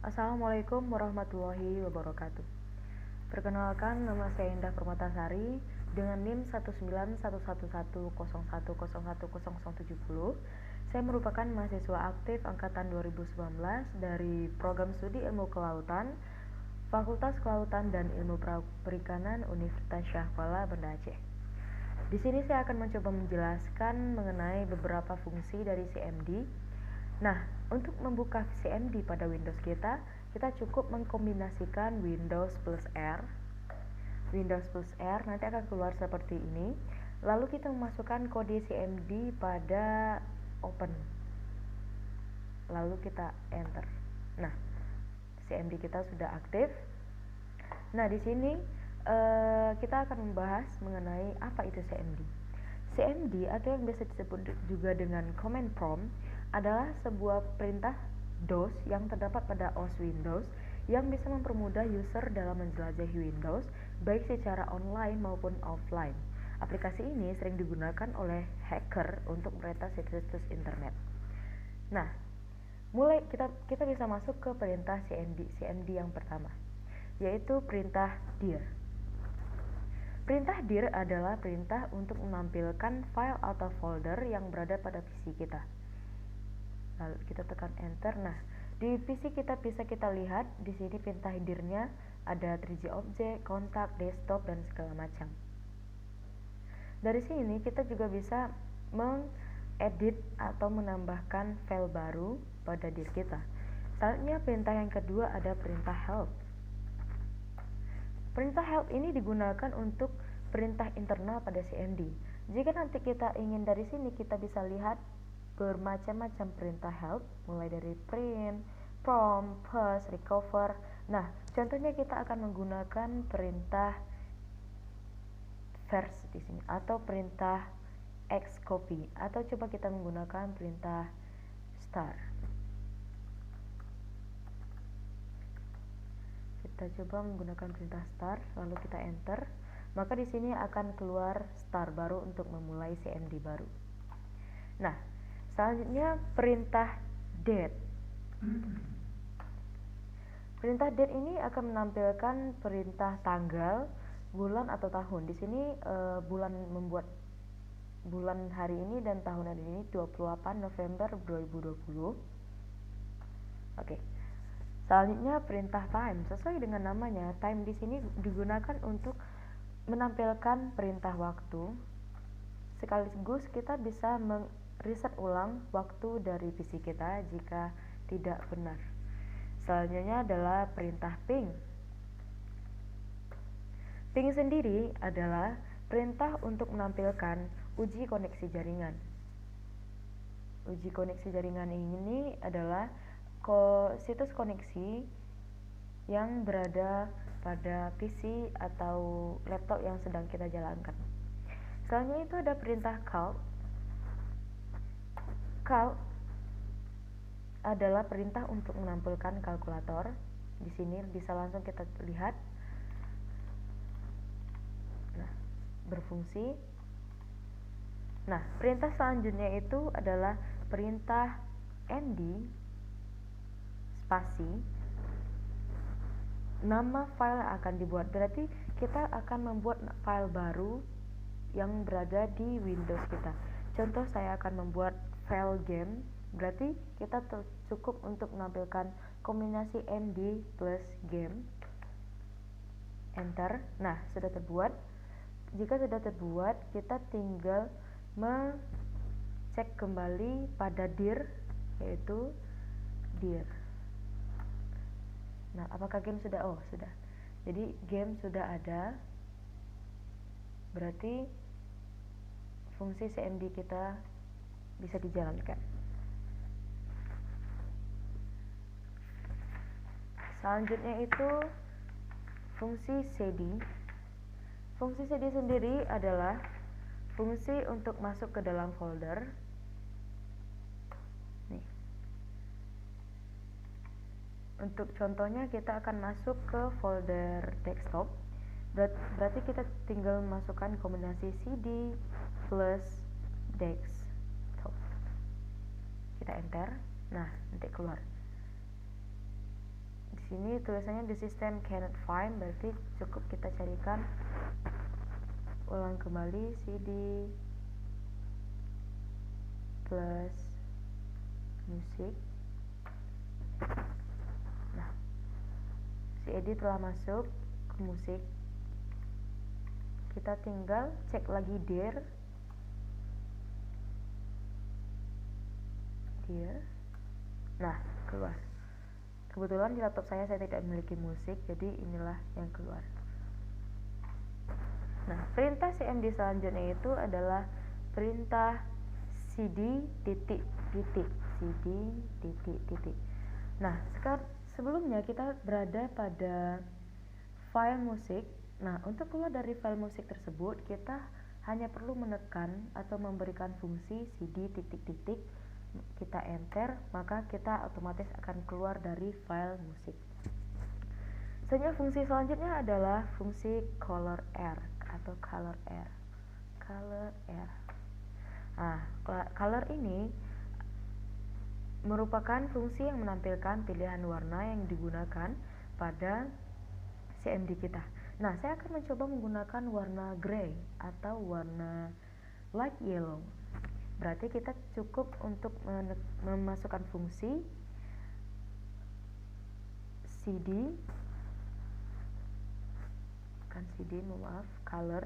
Assalamualaikum warahmatullahi wabarakatuh. Perkenalkan, nama saya Indah Permatasari dengan NIM 1911101010070. Saya merupakan mahasiswa aktif angkatan 2019 dari Program Studi Ilmu Kelautan, Fakultas Kelautan dan Ilmu Perikanan Universitas Syah Kuala, Banda Aceh. Di sini saya akan mencoba menjelaskan mengenai beberapa fungsi dari CMD. Nah, untuk membuka CMD pada Windows kita cukup mengkombinasikan Windows plus R. Windows plus R nanti akan keluar seperti ini. Lalu kita memasukkan kode CMD pada Open. Lalu kita Enter. Nah, CMD kita sudah aktif. Nah, di sini kita akan membahas mengenai apa itu CMD. CMD atau yang biasa disebut juga dengan command prompt adalah sebuah perintah DOS yang terdapat pada OS Windows yang bisa mempermudah user dalam menjelajahi Windows baik secara online maupun offline. Aplikasi ini sering digunakan oleh hacker untuk meretas situs-situs internet. Nah, mulai kita bisa masuk ke perintah CMD yang pertama, yaitu perintah dir. Perintah dir adalah perintah untuk menampilkan file atau folder yang berada pada PC kita. Lalu kita tekan Enter. Nah, di PC kita bisa kita lihat di sini perintah dirnya ada 3G object, kontak, desktop dan segala macam. Dari sini kita juga bisa mengedit atau menambahkan file baru pada dir kita. Selanjutnya perintah yang kedua ada perintah help. Perintah help ini digunakan untuk perintah internal pada CMD. Jika nanti kita ingin dari sini kita bisa lihat bermacam-macam perintah help, mulai dari print, prompt, pause, recover. Nah, contohnya kita akan menggunakan perintah verse di sini atau perintah xcopy, atau coba kita menggunakan perintah start. Kita coba menggunakan perintah start, lalu kita enter. Maka di sini akan keluar start baru untuk memulai CMD baru. Nah, selanjutnya perintah date. Perintah date ini akan menampilkan perintah tanggal, bulan atau tahun. Di sini membuat bulan hari ini dan tahun hari ini 28 November 2020. Oke. Selanjutnya perintah time. Sesuai dengan namanya, time di sini digunakan untuk menampilkan perintah waktu. Sekaligus kita bisa reset ulang waktu dari PC kita jika tidak benar. Selanjutnya adalah perintah ping. Ping sendiri adalah perintah untuk menampilkan uji koneksi jaringan. Uji koneksi jaringan ini adalah situs koneksi yang berada pada PC atau laptop yang sedang kita jalankan. Selanjutnya itu ada perintah call. Call adalah perintah untuk menampilkan kalkulator. Di sini bisa langsung kita lihat. Nah, berfungsi. Nah, perintah selanjutnya itu adalah perintah md spasi nama file yang akan dibuat. Berarti kita akan membuat file baru yang berada di Windows kita. Contoh, saya akan membuat file game. Berarti kita cukup untuk menampilkan kombinasi md plus game. Enter. Nah, sudah terbuat. Jika sudah terbuat, kita tinggal mengecek kembali pada dir, yaitu dir. Nah, apakah game sudah? Oh, sudah. Jadi game sudah ada. Berarti fungsi CMD kita bisa dijalankan. Selanjutnya itu fungsi cd. Fungsi cd sendiri adalah fungsi untuk masuk ke dalam folder. Nih. Untuk contohnya kita akan masuk ke folder desktop. Berarti kita tinggal masukkan kombinasi cd plus desktop. Kita enter. Nah, nanti keluar. sini tulisannya the system cannot find, berarti cukup kita carikan ulang kembali CD plus musik. Nah, CD telah masuk ke musik. Kita tinggal cek lagi dir. Nah, keluar. Kebetulan di laptop saya tidak memiliki musik, jadi inilah yang keluar. Nah, perintah CMD selanjutnya itu adalah perintah CD titik titik CD titik titik. Nah, sekarang sebelumnya kita berada pada file musik. Nah, untuk keluar dari file musik tersebut, kita hanya perlu menekan atau memberikan fungsi CD titik titik, kita enter, maka kita otomatis akan keluar dari file musik. Selanjutnya fungsi selanjutnya adalah fungsi color R atau color R. Nah, color ini merupakan fungsi yang menampilkan pilihan warna yang digunakan pada CMD kita. Nah, saya akan mencoba menggunakan warna gray atau warna light yellow. Berarti kita cukup untuk memasukkan fungsi color.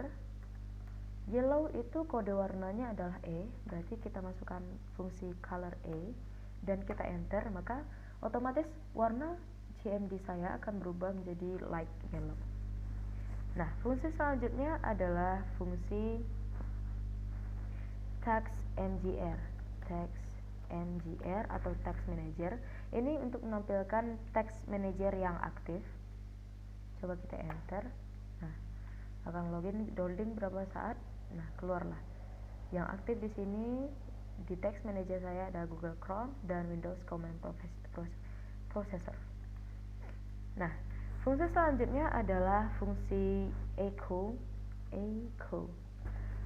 Yellow itu kode warnanya adalah E, berarti kita masukkan fungsi color E dan kita enter, maka otomatis warna CMD saya akan berubah menjadi light yellow. Nah, fungsi selanjutnya adalah fungsi text mgr atau text manager. Ini untuk menampilkan text manager yang aktif. Coba kita enter. Nah, akan loading berapa saat? Nah, keluarlah. Yang aktif di sini di text manager saya ada Google Chrome dan Windows Command Processor. Nah, fungsi selanjutnya adalah fungsi echo.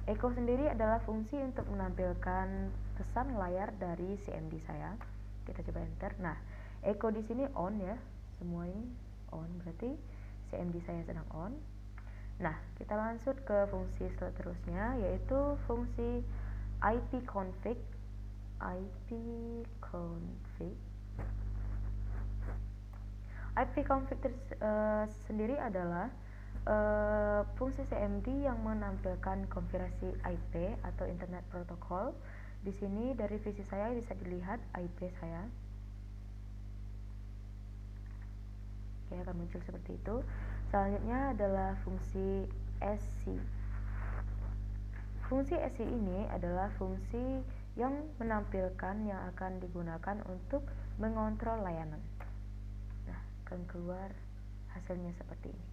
Echo sendiri adalah fungsi untuk menampilkan pesan layar dari CMD saya. Kita coba enter. Nah, echo di sini on ya, semua ini on, berarti CMD saya sedang on. Nah, kita lanjut ke fungsi seterusnya, yaitu fungsi ipconfig. ipconfig sendiri adalah fungsi CMD yang menampilkan konfigurasi IP atau Internet Protocol. Di sini dari visi saya bisa dilihat IP saya. Oke, akan muncul seperti itu. Selanjutnya adalah fungsi SC. Fungsi SC ini adalah fungsi yang menampilkan yang akan digunakan untuk mengontrol layanan. Nah, akan keluar hasilnya seperti ini.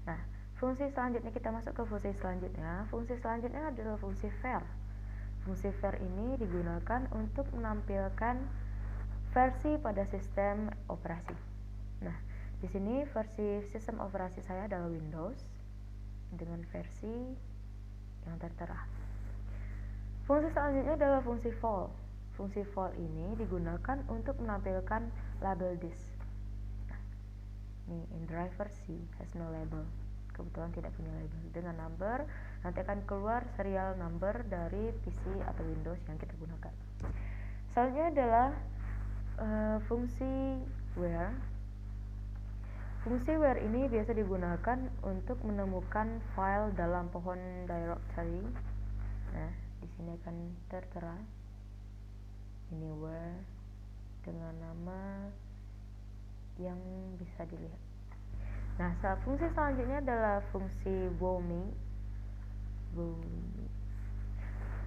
Nah, fungsi selanjutnya kita masuk ke fungsi selanjutnya. Fungsi selanjutnya adalah fungsi var. Fungsi var ini digunakan untuk menampilkan versi pada sistem operasi. Nah, di sini versi sistem operasi saya adalah Windows dengan versi yang tertera. Fungsi selanjutnya adalah fungsi vol. Fungsi vol ini digunakan untuk menampilkan label disk. Nih, in driver C has no label, kebetulan tidak punya label. Dengan number nanti akan keluar serial number dari PC atau Windows yang kita gunakan. Selanjutnya adalah fungsi where. Fungsi where ini biasa digunakan untuk menemukan file dalam pohon directory. Nah, di sini akan tertera ini where dengan nama yang bisa dilihat. Nah, fungsi selanjutnya adalah fungsi roaming.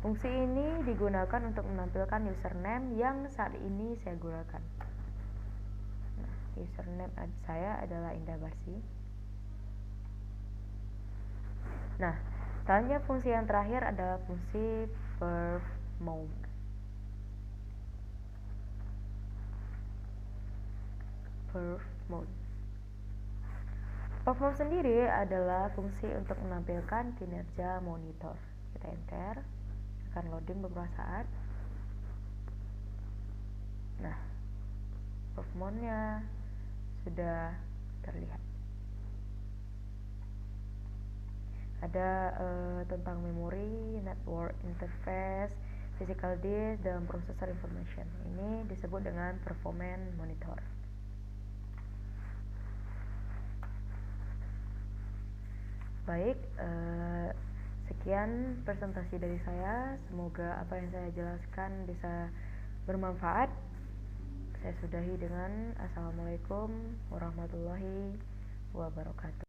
Fungsi ini digunakan untuk menampilkan username yang saat ini saya gunakan. Nah, username saya adalah Indah Barsi. Nah, selanjutnya fungsi yang terakhir adalah fungsi perf mode. Perf mode sendiri adalah fungsi untuk menampilkan kinerja monitor. Kita enter, akan loading beberapa saat. Nah, hormonnya sudah terlihat. Ada tentang memori, network interface, physical disk, dan processor information. Ini disebut dengan performance monitor. Baik, sekian presentasi dari saya. Semoga apa yang saya jelaskan bisa bermanfaat. Saya sudahi dengan Assalamualaikum warahmatullahi wabarakatuh.